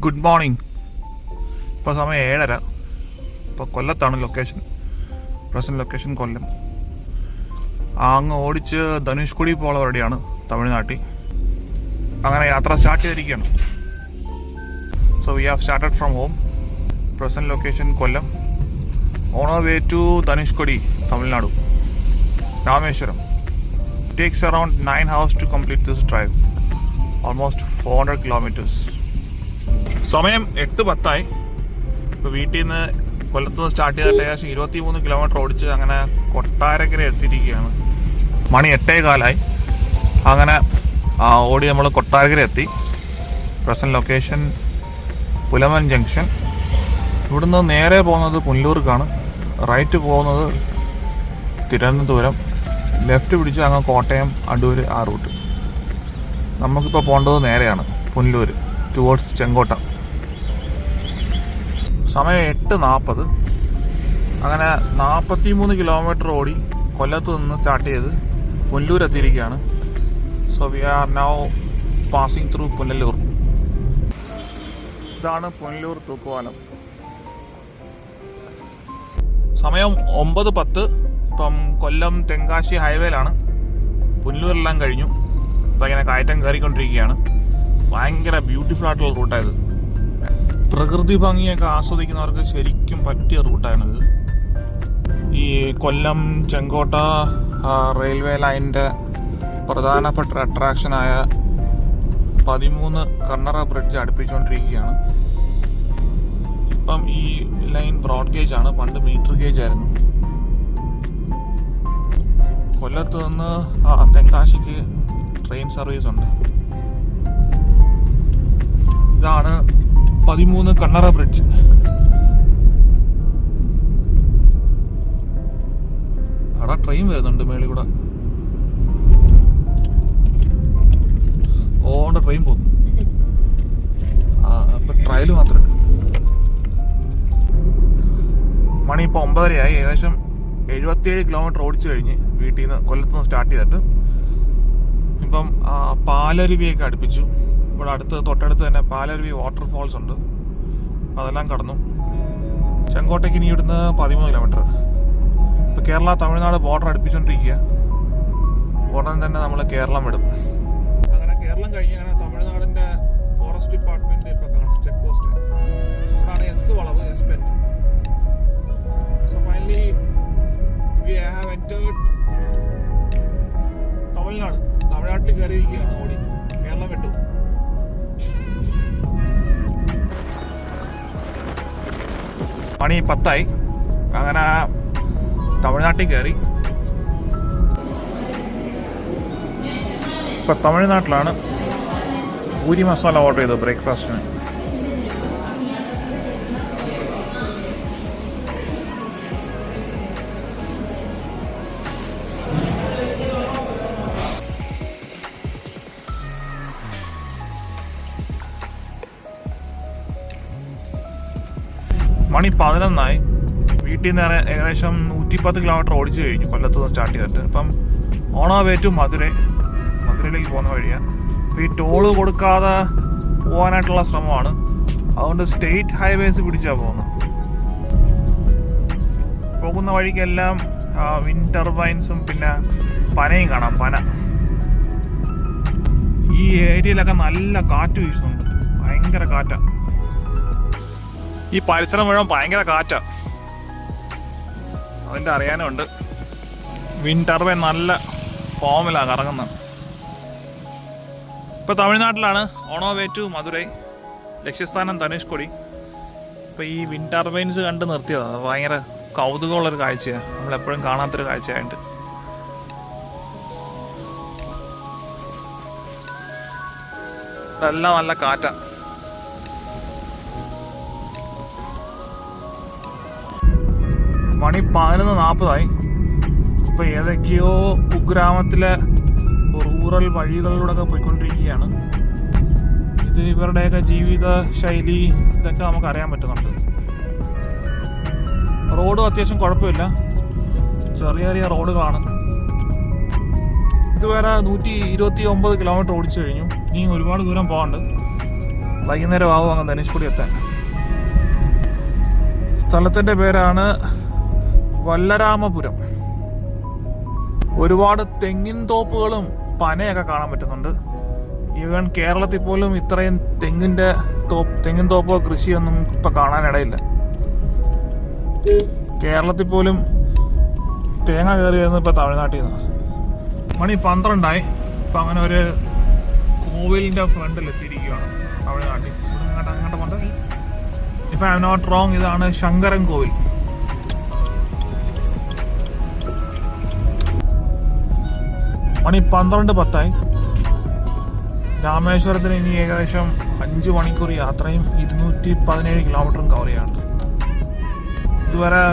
Good morning. ഇപ്പോൾ സമയം 7:30. ഇപ്പോൾ കൊല്ലത്താണ് ലൊക്കേഷൻ. പ്രസൻറ്റ് ലൊക്കേഷൻ കൊല്ലം. അങ്ങ് ഓടിച്ച് ധനുഷ്കോടി പോകാനുള്ള പരിപാടിയാണ് തമിഴ്നാട്ടിൽ. അങ്ങനെ യാത്ര സ്റ്റാർട്ട് ചെയ്തിരിക്കുകയാണ്. So we have started from home. Present location Kollam. On our way to Dhanushkodi, Tamil Nadu, Rameswaram. Takes around 9 hours to complete this drive. Almost 400 kilometers. സമയം 8:10. ഇപ്പോൾ വീട്ടിൽ നിന്ന് കൊല്ലത്ത് നിന്ന് സ്റ്റാർട്ട് ചെയ്തിട്ട് ഏകദേശം 23 കിലോമീറ്റർ ഓടിച്ച് അങ്ങനെ കൊട്ടാരക്കര എത്തിയിരിക്കുകയാണ്. മണി 8:15. അങ്ങനെ ഓടി നമ്മൾ കൊട്ടാരക്കര എത്തി. Present location Pulaman junction. ഇവിടുന്ന് നേരെ പോകുന്നത് പുനലൂർക്കാണ്. റൈറ്റ് പോകുന്നത് തിരുവനന്തപുരം. ലെഫ്റ്റ് പിടിച്ച് അങ്ങ് കോട്ടയം, അടൂർ ആ റൂട്ട്. നമുക്കിപ്പോൾ പോകേണ്ടത് നേരെയാണ് പുനലൂർ ടുവേർഡ്സ് ചെങ്കോട്ട. സമയം 8:40. അങ്ങനെ 43 കിലോമീറ്റർ ഓടി കൊല്ലത്ത് നിന്ന് സ്റ്റാർട്ട് ചെയ്ത് പുനലൂർ എത്തിയിരിക്കുകയാണ്. So we are now passing through Punalur. ഇതാണ് പുനലൂർ തൂക്കുപാലം. സമയം 9:10. ഇപ്പം കൊല്ലം തെങ്കാശി ഹൈവേയിലാണ്. പുനലൂരെല്ലാം കഴിഞ്ഞു. ഇപ്പം ഇങ്ങനെ കയറ്റം കയറിക്കൊണ്ടിരിക്കുകയാണ്. ഭയങ്കര ബ്യൂട്ടിഫുൾ ആയിട്ടുള്ള റൂട്ടായത്. പ്രകൃതി ഭംഗിയൊക്കെ ആസ്വദിക്കുന്നവർക്ക് ശരിക്കും പറ്റിയ റൂട്ടാണിത്. ഈ കൊല്ലം ചെങ്കോട്ട റെയിൽവേ ലൈനിൻ്റെ പ്രധാനപ്പെട്ട അട്രാക്ഷനായ 13 കണ്ണറ ബ്രിഡ്ജ് അടുപ്പിച്ചുകൊണ്ടിരിക്കുകയാണ്. ഇപ്പം ഈ ലൈൻ ബ്രോഡ് ഗേജ് ആണ്, പണ്ട് മീറ്റർ ഗേജ് ആയിരുന്നു. കൊല്ലത്ത് നിന്ന് തെങ്കാശിക്ക് ട്രെയിൻ സർവീസ് ഉണ്ട്. ഇതാണ് 13 കണ്ണറ ബ്രിഡ്ജ്. അവിടെ ട്രെയിൻ വരുന്നുണ്ട് മേളിൽ കൂടെ. ഓണ്ട ട്രെയിൻ പോകുന്നു. അപ്പൊ ട്രയൽ മാത്രമേ. മണി ഇപ്പോൾ 9:30 ഏകദേശം 77 കിലോമീറ്റർ ഓടിച്ചു കഴിഞ്ഞ് വീട്ടിൽ നിന്ന് കൊല്ലത്ത് നിന്ന് സ്റ്റാർട്ട് ചെയ്തിട്ട് ഇപ്പം പാലരുവിയൊക്കെ അടുപ്പിച്ചു. ഇവിടെ തൊട്ടടുത്ത് തന്നെ പാലരുവി വാട്ടർഫോൾസ് ഉണ്ട്. അതെല്ലാം കടന്നു. ചെങ്കോട്ടയ്ക്ക് ഇനി ഇവിടുന്ന് 13 കിലോമീറ്റർ. ഇപ്പോൾ കേരള തമിഴ്നാട് ബോർഡർ അടുപ്പിച്ചുകൊണ്ടിരിക്കുക. ഉടൻ തന്നെ നമ്മൾ കേരളം വിടും. അങ്ങനെ കേരളം കഴിഞ്ഞ് അങ്ങനെ തമിഴ്നാടിൻ്റെ ഫോറസ്റ്റ് ഡിപ്പാർട്ട്മെൻറ്റ് ഇപ്പോൾ കാണും ചെക്ക് പോസ്റ്റ്. ഇവിടെയാണ് എസ് വളവ്, S bend. So finally we have entered Tamil Nadu. തമിഴ്നാട്ടിൽ കയറിയിരിക്കുകയാണ് ഓടി. കേരളം വിട്ടു. മണി 10. അങ്ങനെ തമിഴ്നാട്ടിൽ കയറി. ഇപ്പം തമിഴ്നാട്ടിലാണ് പൂരി മസാല ഓർഡർ ചെയ്തത് ബ്രേക്ക്ഫാസ്റ്റിന്. മണി 11. വീട്ടിൽ നിന്ന് ഏകദേശം 110 കിലോമീറ്റർ ഓടിച്ചു കഴിഞ്ഞു കൊല്ലത്ത് നിന്ന് സ്റ്റാർട്ട് ചെയ്തിട്ട്. ഇപ്പം ഓൺ അവർ വേ ടു മധുരയിലേക്ക് പോകുന്ന വഴിയാണ്. അപ്പോൾ ഈ ടോള് കൊടുക്കാതെ പോകാനായിട്ടുള്ള ശ്രമമാണ്. അതുകൊണ്ട് സ്റ്റേറ്റ് ഹൈവേസ് പിടിച്ചാണ് പോകുന്നത്. പോകുന്ന വഴിക്കെല്ലാം വിൻഡ് ടർബൈൻസും പിന്നെ പനയും കാണാം. പന. ഈ ഏരിയയിലൊക്കെ നല്ല കാറ്റ് വീശുന്നുണ്ട്. ഭയങ്കര കാറ്റാണ്. ഈ പരിസരം മുഴുവൻ ഭയങ്കര കാറ്റാണ്. അതിൻ്റെ അറിയാനുണ്ട്. വിൻഡ് ടർബൈൻ നല്ല ഫോമിലാണ് കറങ്ങുന്നത്. ഇപ്പോൾ തമിഴ്നാട്ടിലാണ്. On our way to Madurai. ലക്ഷ്യസ്ഥാനം ധനുഷ്കോടി. ഇപ്പോൾ ഈ വിൻഡ് ടർബൈൻസ് കണ്ട് നിർത്തിയതാണ്. ഭയങ്കര കൗതുകമുള്ളൊരു കാഴ്ചയാണ്. നമ്മളെപ്പോഴും കാണാത്തൊരു കാഴ്ചയായിട്ട്. ഇതെല്ലാം നല്ല കാറ്റാണ്. മണി 11:40. ഇപ്പോൾ ഏതൊക്കെയോ കുഗ്രാമത്തിലെ റൂറൽ വഴികളിലൂടെയൊക്കെ പോയിക്കൊണ്ടിരിക്കുകയാണ്. ഇത് ഇവരുടെയൊക്കെ ജീവിത ശൈലി ഇതൊക്കെ നമുക്ക് അറിയാൻ പറ്റുന്നുണ്ട്. റോഡും അത്യാവശ്യം കുഴപ്പമില്ല. ചെറിയ ചെറിയ റോഡുകളാണ്. ഇതുവരെ 129 കിലോമീറ്റർ ഓടിച്ചു കഴിഞ്ഞു. ഇനി ഒരുപാട് ദൂരം പോകാണ്ട്. വൈകുന്നേരം ആവും അങ്ങ് ധനുഷ്കോടി എത്താൻ. സ്ഥലത്തിൻ്റെ പേരാണ് വല്ലരാമപുരം. ഒരുപാട് തെങ്ങിൻ തോപ്പുകളും പനയൊക്കെ കാണാൻ പറ്റുന്നുണ്ട്. ഈവൻ കേരളത്തിൽ പോലും ഇത്രയും തെങ്ങിൻ തോപ്പോ കൃഷിയൊന്നും ഇപ്പം കാണാനിടയില്ല. കേരളത്തിൽ പോലും തേങ്ങ കയറി വരുന്നത് ഇപ്പം തമിഴ്നാട്ടിൽ നിന്ന്. മണി 12 ഇപ്പം അങ്ങനെ ഒരു കോവിലിൻ്റെ ഫ്രണ്ടിൽ എത്തിയിരിക്കുകയാണ് തമിഴ്നാട്ടിൽ. അങ്ങോട്ട് കൊണ്ട് if I am not wrong ഇതാണ് ശങ്കരൻ കോവിൽ. മണി 12:10. രാമേശ്വരത്തിന് ഇനി ഏകദേശം 5 മണിക്കൂർ യാത്രയും 217 കിലോമീറ്ററും കവർ ചെയ്യാനുണ്ട്. ഇതുവരെ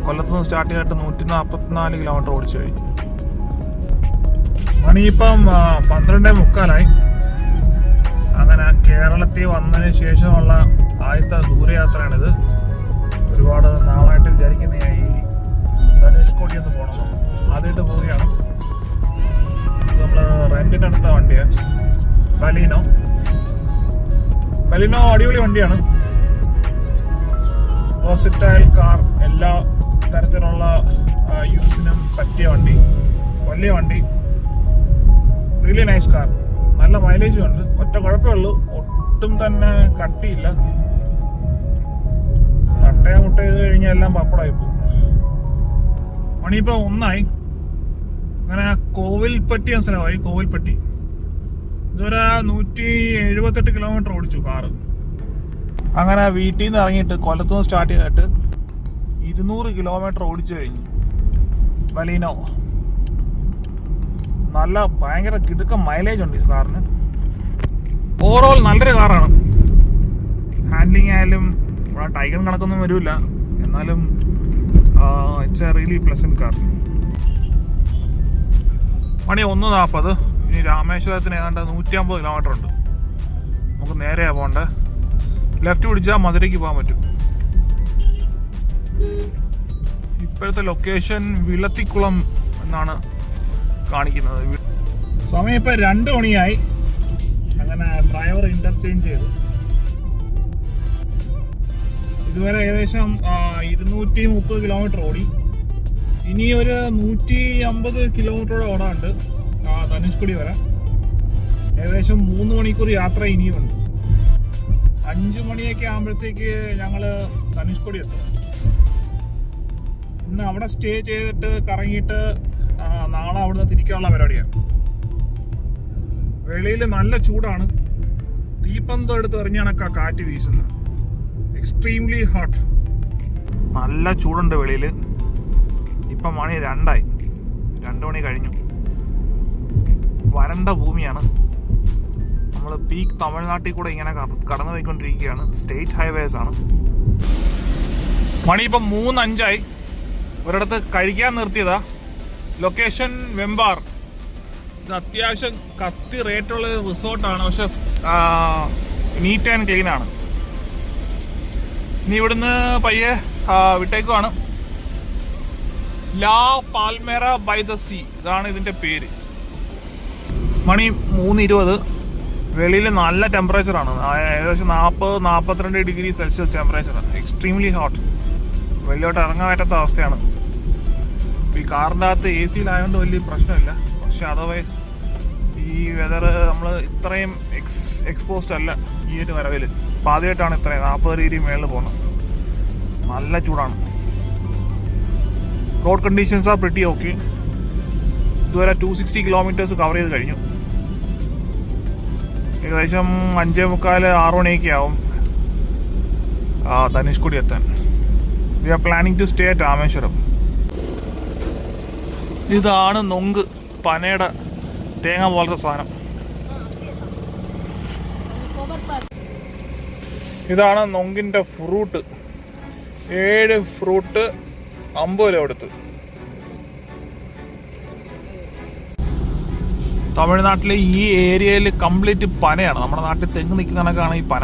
കൊല്ലത്തുനിന്ന് സ്റ്റാർട്ട് ചെയ്തിട്ട് 144 കിലോമീറ്റർ ഓടിച്ചു കഴിഞ്ഞു. മണിയിപ്പം 12:45. അങ്ങനെ കേരളത്തിൽ വന്നതിന് ശേഷമുള്ള ആദ്യത്തെ ദൂരയാത്രയാണിത്. ഒരുപാട് നാളായിട്ട് വിചാരിക്കുന്ന ഈ ധനുഷ്കോടി ഒന്ന് പോകണം. ആദ്യമായിട്ട് പോവുകയാണ്. നമ്മൾ റെന്റിനെടുത്ത വണ്ടിയാണ് ബലീനോ. അടിപൊളി വണ്ടിയാണ്. വേഴ്സറ്റൈൽ കാർ, എല്ലാ തരത്തിലുള്ള യൂസിനും പറ്റിയ വണ്ടി, വലിയ വണ്ടി, റിയലി നൈസ് കാർ. നല്ല മൈലേജും ഉണ്ട്. ഒറ്റ കുഴപ്പമേ ഉള്ളൂ, ഒട്ടും തന്നെ കട്ടിയില്ല. തട്ടയ മുട്ട ചെയ്ത് കഴിഞ്ഞാൽ എല്ലാം പപ്പടമായി പോകും. മണിയിപ്പോൾ 1 അങ്ങനെ കോവിൽപ്പട്ടി സ്ഥലമായി. കോവിൽപ്പട്ടി ഇതുവരെ 178 കിലോമീറ്റർ ഓടിച്ചു കാറ്. അങ്ങനെ വീട്ടിൽ നിന്ന് ഇറങ്ങിയിട്ട് കൊല്ലത്തുനിന്ന് സ്റ്റാർട്ട് ചെയ്തിട്ട് 200 കിലോമീറ്റർ ഓടിച്ചു കഴിഞ്ഞു. ബലീനോ നല്ല ഭയങ്കര കിടുക്കം മൈലേജ് ഉണ്ട് ഈ കാറിന്. ഓവറോൾ നല്ലൊരു കാറാണ്. ഹാൻഡ്ലിങ് ആയാലും ടൈഗൺ കണക്കൊന്നും വരില്ല, എന്നാലും it's a really pleasant car. മണി 1:40. ഇനി രാമേശ്വരത്തിന് ഏതാണ്ട് 150 കിലോമീറ്റർ ഉണ്ട്. നമുക്ക് നേരെയാണ് പോകേണ്ടത്. ലെഫ്റ്റ് പിടിച്ചാൽ മധുരയ്ക്ക് പോകാൻ പറ്റും. ഇപ്പോഴത്തെ ലൊക്കേഷൻ വിളത്തിക്കുളം എന്നാണ് കാണിക്കുന്നത്. സമയം ഇപ്പം 2 മണിയായി. അങ്ങനെ ഡ്രൈവർ ഇന്റർചേഞ്ച് ചെയ്തു. ഇതുവരെ ഏകദേശം 230 കിലോമീറ്റർ ഓടി. ഇനി ഒരു 150 കിലോമീറ്ററോടെ ഓടാനുണ്ട് ധനുഷ്കോടി വരെ. ഏകദേശം 3 മണിക്കൂർ യാത്ര ഇനിയുമുണ്ട്. 5 മണിയൊക്കെ ആകുമ്പോഴത്തേക്ക് ഞങ്ങൾ ധനുഷ്കോടി എത്തും. ഇന്ന് അവിടെ സ്റ്റേ ചെയ്തിട്ട് കറങ്ങിയിട്ട് നാളെ അവിടുന്ന് തിരിക്കാനുള്ള പരിപാടിയാണ്. വെളിയിൽ നല്ല ചൂടാണ്. തീപ്പന്തം എടുത്ത് എറിഞ്ഞാണൊക്കെ കാറ്റ് വീശുന്നത്. Extremely hot. നല്ല ചൂടുണ്ട് വെളിയിൽ. ഇപ്പം മണി 2 മണി കഴിഞ്ഞു. വരണ്ട ഭൂമിയാണ്. നമ്മൾ പീക്ക് തമിഴ്നാട്ടിൽ കൂടെ ഇങ്ങനെ കടന്നു പോയിക്കൊണ്ടിരിക്കുകയാണ്. സ്റ്റേറ്റ് ഹൈവേസ് ആണ്. മണി ഇപ്പം 3:05. ഒരിടത്ത് കഴിക്കാൻ നിർത്തിയതാ. ലൊക്കേഷൻ വെമ്പാർ. ഇത് അത്യാവശ്യം കത്തി റേറ്റുള്ള റിസോർട്ടാണ്, പക്ഷെ നീറ്റ് ആൻഡ് ക്ലീൻ ആണ്. ഇനി ഇവിടുന്ന് പയ്യെ വിട്ടേക്കുവാണ്. ലാ പാൽമേറ ബൈ ദ സീ, ഇതാണ് ഇതിൻ്റെ പേര്. മണി 3:20. വെളിയിൽ നല്ല ടെമ്പറേച്ചറാണ്. ഏകദേശം 40-42 ഡിഗ്രി സെൽഷ്യസ് ടെമ്പറേച്ചറാണ്. Extremely hot. വെളിയിലോട്ട് ഇറങ്ങാൻ പറ്റാത്ത അവസ്ഥയാണ്. ഈ കാറിൻ്റെ അകത്ത് AC യിലായതുകൊണ്ട് വലിയ പ്രശ്നമില്ല. പക്ഷെ അതർവൈസ് ഈ വെതർ നമ്മൾ ഇത്രയും എക്സ്പോസ്ഡ് അല്ല ഈ ഒരു വരവിൽ. അപ്പോൾ ആദ്യമായിട്ടാണ് ഇത്രയും 40 ഡിഗ്രി മേളിൽ പോകുന്നത്. നല്ല ചൂടാണ്. Road conditions R pretty okay. ഇതുവരെ 260 കിലോമീറ്റേഴ്സ് കവർ ചെയ്ത് കഴിഞ്ഞു. ഏകദേശം 5:45-6 മണിയൊക്കെ ആവും ധനുഷ്കോടി എത്താൻ. We are planning to stay at Rameswaram. ഇതാണ് നൊങ്ക്, പനയുടെ തേങ്ങ പോലത്തെ സാധനം. ഇതാണ് നൊങ്കിൻ്റെ ഫ്രൂട്ട്. 7 ഫ്രൂട്ട് 50 രൂപ കൊടുത്ത്. തമിഴ്നാട്ടിലെ ഈ ഏരിയയിൽ കംപ്ലീറ്റ് പനയാണ്. നമ്മുടെ നാട്ടിൽ തെങ്ങ് നിൽക്കുന്ന കണക്കാണ് ഈ പന.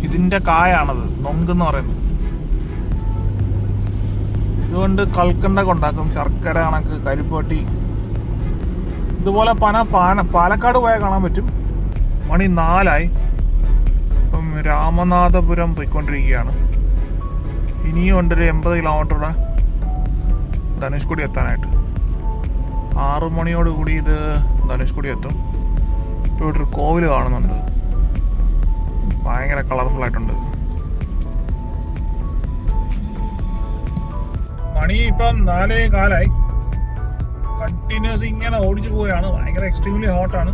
ഇതിൻ്റെ കായാണത് നൊങ്കെന്ന് പറയുന്നത്. ഇതുകൊണ്ട് കൽക്കണ്ടൊക്കെ ഉണ്ടാക്കും, ശർക്കര കണക്ക്, കരിപ്പട്ടി. ഇതുപോലെ പന പാലക്കാട് പോയാൽ കാണാൻ പറ്റും. മണി 4. ഇപ്പം രാമനാഥപുരം പോയിക്കൊണ്ടിരിക്കുകയാണ്. ഇനിയും ഉണ്ടൊരു 80 കിലോമീറ്ററുടെ ധനുഷ്കോടി എത്താനായിട്ട്. 6 മണിയോടുകൂടി ഇത് ധനുഷ്കോടി എത്തും. ഇപ്പോൾ ഇവിടെ ഒരു കോവിൽ കാണുന്നുണ്ട്, ഭയങ്കര കളർഫുള്ളായിട്ടുണ്ട്. മണി ഇപ്പം 4:15. കണ്ടിന്യൂസ് ഇങ്ങനെ ഓടിച്ചു പോവുകയാണ്. ഭയങ്കര എക്സ്ട്രീംലി ഹോട്ടാണ്.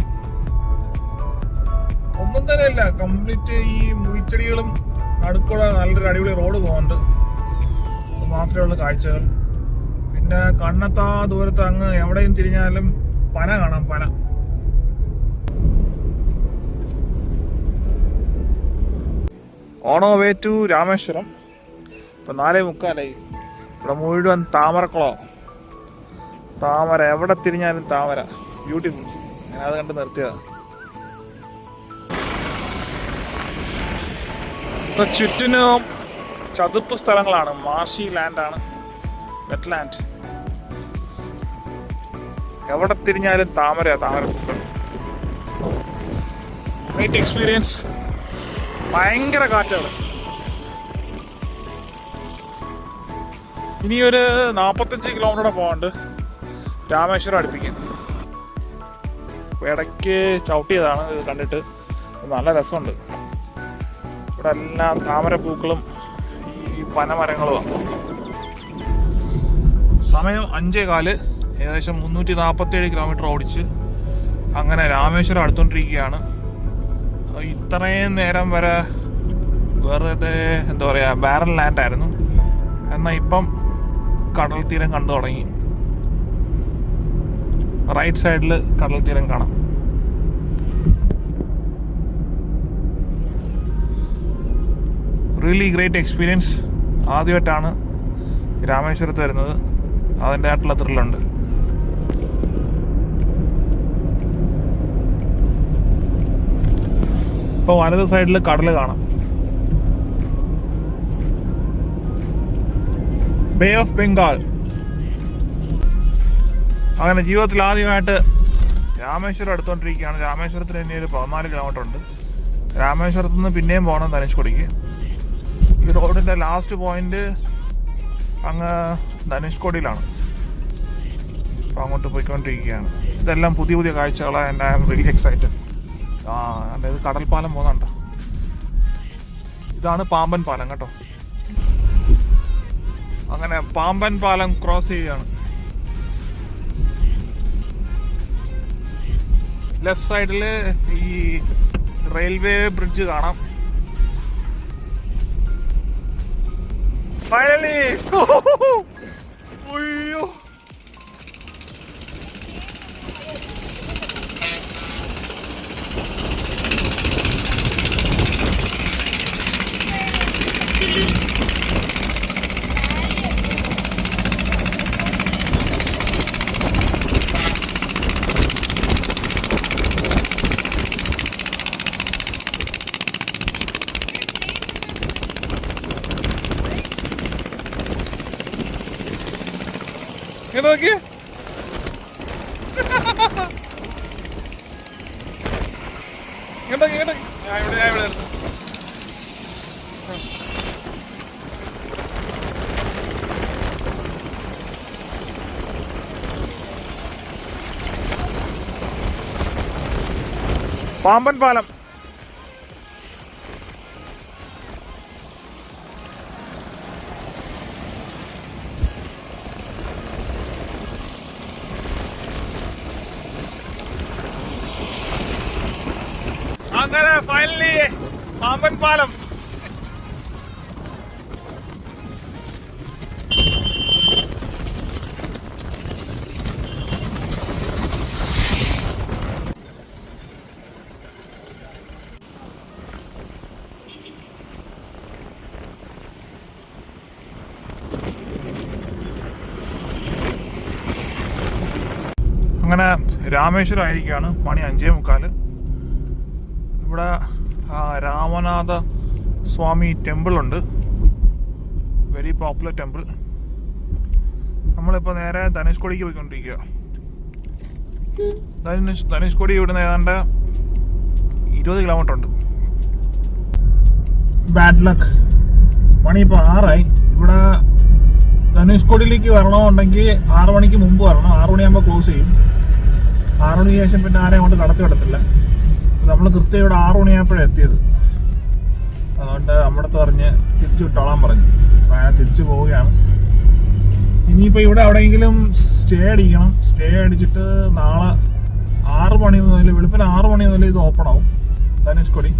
ഒന്നും തന്നെ ഇല്ല, കംപ്ലീറ്റ് ഈ മുറിച്ചെടികളും നടുക്കൂടെ നല്ലൊരു അടിപൊളി റോഡ് പോകുന്നുണ്ട്. അത് മാത്രമേ ഉള്ളൂ കാഴ്ചകൾ. പിന്നെ കണ്ണെത്താ ദൂരത്ത് അങ്ങ് എവിടെയും തിരിഞ്ഞാലും പന കാണാം, പന. On our way to Rameswaram. ഇപ്പം 4:45. ഇവിടെ മുഴുവൻ താമരക്കുളം, താമര, എവിടെ തിരിഞ്ഞാലും താമര. ബ്യൂട്ടിഫുൾ. ഞാനത് കണ്ട് നിർത്തിയതാണ്. ഇപ്പം ചുറ്റിനും ചതുപ്പ് സ്ഥലങ്ങളാണ്, മാർഷി ലാൻഡാണ്, വെറ്റ്ലാൻഡ്. എവിടെ തിരിഞ്ഞാലും താമര, താമരപ്പൂക്കൾ. Great experience. ഭയങ്കര കാറ്റാണ്. ഇനിയൊരു 45 കിലോമീറ്റർ പോകാണ്ട് രാമേശ്വരം അടുപ്പിക്കും. ഇടയ്ക്ക് ചവിട്ടിയതാണ്, ഇത് കണ്ടിട്ട് നല്ല രസമുണ്ട്. ഇവിടെ എല്ലാം താമരപ്പൂക്കളും ഈ പനമരങ്ങളുമാണ്. സമയം 5:15. ഏകദേശം 347 കിലോമീറ്റർ ഓടിച്ച് അങ്ങനെ രാമേശ്വരം അടുത്തോണ്ടിരിക്കുകയാണ്. ഇത്രയും നേരം വരെ വെറുതെ എന്താ പറയുക, ബാരൽ ലാൻഡായിരുന്നു. എന്നാൽ ഇപ്പം കടൽ തീരം കണ്ടു തുടങ്ങി. റൈറ്റ് സൈഡിൽ കടൽ തീരം കാണാം. Really great experience. ആദ്യമായിട്ടാണ് രാമേശ്വരത്ത് വരുന്നത്, അതിൻ്റെതായിട്ടുള്ള ത്രില്ലുണ്ട്. ഇപ്പോൾ വലത് സൈഡിൽ കടൽ കാണാം, ബേ ഓഫ് ബംഗാൾ. അങ്ങനെ ജീവിതത്തിൽ ആദ്യമായിട്ട് രാമേശ്വരം എടുത്തുകൊണ്ടിരിക്കുകയാണ്. രാമേശ്വരത്തിന് തന്നെ ഒരു 14 കിലോമീറ്റർ ഉണ്ട്. രാമേശ്വരത്ത് നിന്ന് പിന്നെയും പോകണം ധനുഷ്കോടിക്ക്. ഈ റോഡിൻ്റെ ലാസ്റ്റ് പോയിന്റ് അങ്ങ് ധനുഷ്കോടിയിലാണ്. അപ്പോൾ അങ്ങോട്ട് പോയിക്കൊണ്ടിരിക്കുകയാണ്. ഇതെല്ലാം പുതിയ പുതിയ കാഴ്ചകളാണ്. And I am really excited. ഇത് കടൽപ്പാലം പോകുന്നുണ്ട്. ഇതാണ് പാമ്പൻ പാലം കേട്ടോ. അങ്ങനെ പാമ്പൻ പാലം ക്രോസ് ചെയ്യുകയാണ്. ലെഫ്റ്റ് സൈഡിൽ ഈ റെയിൽവേ ബ്രിഡ്ജ് കാണാം. ഫൈനലി. അയ്യോ, ഇങ്ങനെ നോക്കിയേ. ഇങ്ങോട്ട് ഞാൻ ഇവിടെ പാമ്പൻ പാലം. അങ്ങനെ ഫൈനലി പാമ്പൻ പാലം. അങ്ങനെ രാമേശ്വരം ആയിരിക്കുകയാണ്. മണി 5:45. ഇവിടെ രാമനാഥ സ്വാമി ടെമ്പിൾ ഉണ്ട്, വെരി പോപ്പുലർ ടെമ്പിൾ. നമ്മളിപ്പോൾ നേരെ ധനുഷ്കോടിക്ക് പോയിക്കൊണ്ടിരിക്കുക. ധനുഷ്കോടി ഇവിടുന്ന് ഏതാണ്ട് 20 കിലോമീറ്റർ ഉണ്ട്. Bad luck. മണി ഇപ്പോൾ 6 ഇവിടെ ധനുഷ്കോടിയിലേക്ക് വരണമെന്നുണ്ടെങ്കിൽ 6 മണിക്ക് മുമ്പ് വരണം. 6 മണിയാകുമ്പോൾ ക്ലോസ് ചെയ്യും. 6 മണിക്ക് ശേഷം പിന്നെ ആരെയും അങ്ങോട്ട് കടത്തി വിടത്തില്ല. നമ്മൾ കൃത്യം ഇവിടെ 6 മണിയായപ്പോഴാണ് എത്തിയത്. അതുകൊണ്ട് നമ്മുടെ പറഞ്ഞ് തിരിച്ചു വിട്ടോളാൻ പറഞ്ഞു. ഞാൻ തിരിച്ചു പോവുകയാണ്. ഇനിയിപ്പോൾ ഇവിടെ എവിടെയെങ്കിലും സ്റ്റേ അടിക്കണം. സ്റ്റേ അടിച്ചിട്ട് നാളെ 6 മണി മുതൽ വെളുപ്പിന് 6 മണി മുതൽ ഇത് ഓപ്പൺ ആവും ധനുഷ്കോടി.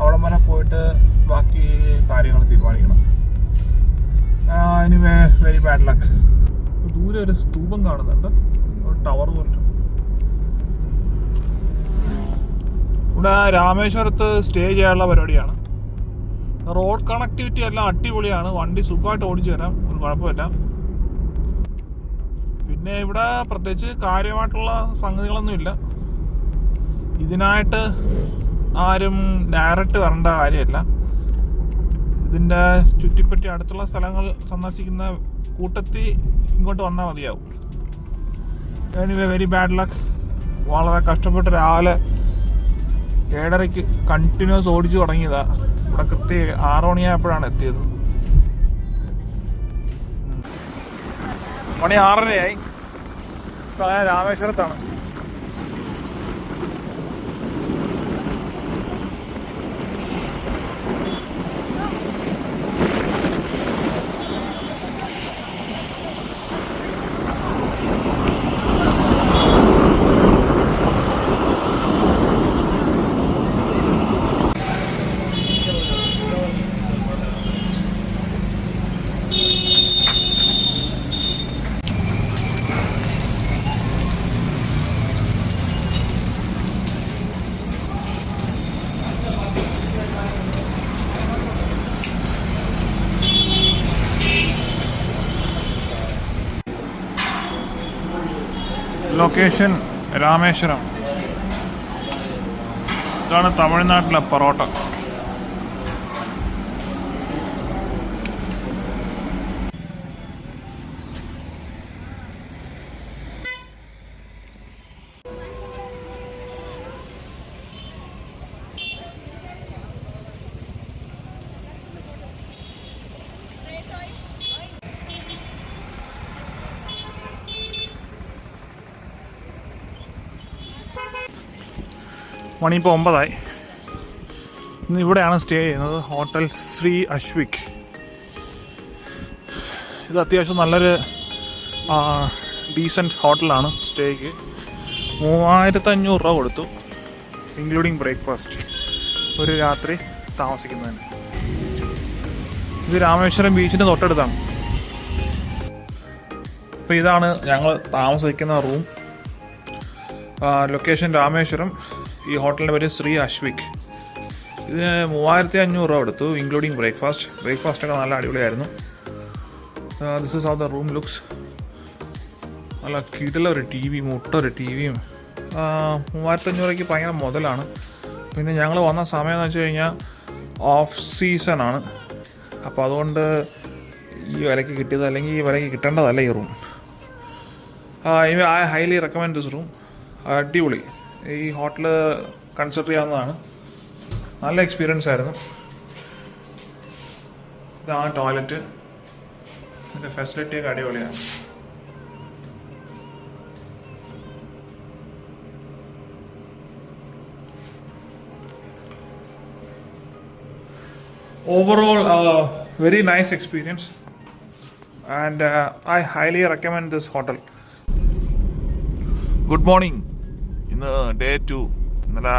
അവിടെ വരെ പോയിട്ട് ബാക്കി കാര്യങ്ങൾ തീരുമാനിക്കണം. Anyway very bad luck. ദൂരെ ഒരു സ്തൂപം കാണുന്നുണ്ട്, ഒരു ടവർ പോലെ. ഇവിടെ രാമേശ്വരത്ത് സ്റ്റേ ചെയ്യാനുള്ള പരിപാടിയാണ്. റോഡ് കണക്ടിവിറ്റി എല്ലാം അടിപൊളിയാണ്. വണ്ടി സുഖമായിട്ട് ഓടിച്ചു തരാം, ഒരു കുഴപ്പമില്ല. പിന്നെ ഇവിടെ പ്രത്യേകിച്ച് കാര്യമായിട്ടുള്ള സംഗതികളൊന്നുമില്ല. ഇതിനായിട്ട് ആരും ഡയറക്റ്റ് വരേണ്ട കാര്യമല്ല. ഇതിൻ്റെ ചുറ്റിപ്പറ്റി അടുത്തുള്ള സ്ഥലങ്ങൾ സന്ദർശിക്കുന്ന കൂട്ടത്തിൽ ഇങ്ങോട്ട് വന്നാൽ മതിയാവും. Anyway very bad luck. വളരെ കഷ്ടപ്പെട്ട് രാവിലെ 7:30 കണ്ടിന്യൂസ് ഓടിച്ചു തുടങ്ങിയതാണ്. ഇവിടെ കൃത്യം 6 മണിയായപ്പോഴാണ് എത്തിയത്. മണി 6:30 ഇപ്പോൾ ഞാൻ രാമേശ്വരത്താണ്. ലൊക്കേഷൻ രാമേശ്വരം. ഇതാണ് തമിഴ്നാട്ടിലെ പൊറോട്ട. മണി ഇപ്പോൾ 9. ഇന്ന് ഇവിടെയാണ് സ്റ്റേ ചെയ്യുന്നത്. ഹോട്ടൽ ശ്രീ അശ്വിക്. ഇത് അത്യാവശ്യം നല്ലൊരു ഡീസൻറ്റ് ഹോട്ടലാണ്. സ്റ്റേക്ക് 3500 രൂപ കൊടുത്തു, ഇൻക്ലൂഡിങ് ബ്രേക്ക്ഫാസ്റ്റ്, ഒരു രാത്രി താമസിക്കുന്നതിന്. ഇത് രാമേശ്വരം ബീച്ചിൻ്റെ തൊട്ടടുത്താണ്. അപ്പോൾ ഇതാണ് ഞങ്ങൾ താമസിക്കുന്ന റൂം. ലൊക്കേഷൻ രാമേശ്വരം. ഈ ഹോട്ടലിൻ്റെ പേര് ശ്രീ അശ്വിക്. ഇതിന് 3500 രൂപ എടുത്തു, ഇൻക്ലൂഡിങ് ബ്രേക്ക്ഫാസ്റ്റ്. ബ്രേക്ക്ഫാസ്റ്റൊക്കെ നല്ല അടിപൊളിയായിരുന്നു. This is how the room looks. നല്ല കിടിലം ഒരു ടി വി, ഒരു ടി വിയും. 3500 രൂപയ്ക്ക് ഭയങ്കര മുതലാണ്. പിന്നെ ഞങ്ങൾ വന്ന സമയം എന്ന് വെച്ച് കഴിഞ്ഞാൽ ഓഫ് സീസണാണ്. അപ്പോൾ അതുകൊണ്ട് ഈ വിലയ്ക്ക് കിട്ടിയത് അല്ലെങ്കിൽ ഈ വിലയ്ക്ക് കിട്ടേണ്ടതല്ല ഈ room. I highly recommend this room. അടിപൊളി. ഈ ഹോട്ടൽ കൺസിഡർ ചെയ്യാവുന്നതാണ്. നല്ല എക്സ്പീരിയൻസ് ആയിരുന്നു. ഇതാണ് ടോയ്ലറ്റ്. ഇതിൻ്റെ ഫെസിലിറ്റിയൊക്കെ അടിപൊളിയാണ്. Overall, very nice experience, and I highly recommend this hotel. Good morning. ഇന്ന് day 2. ഇന്നലെ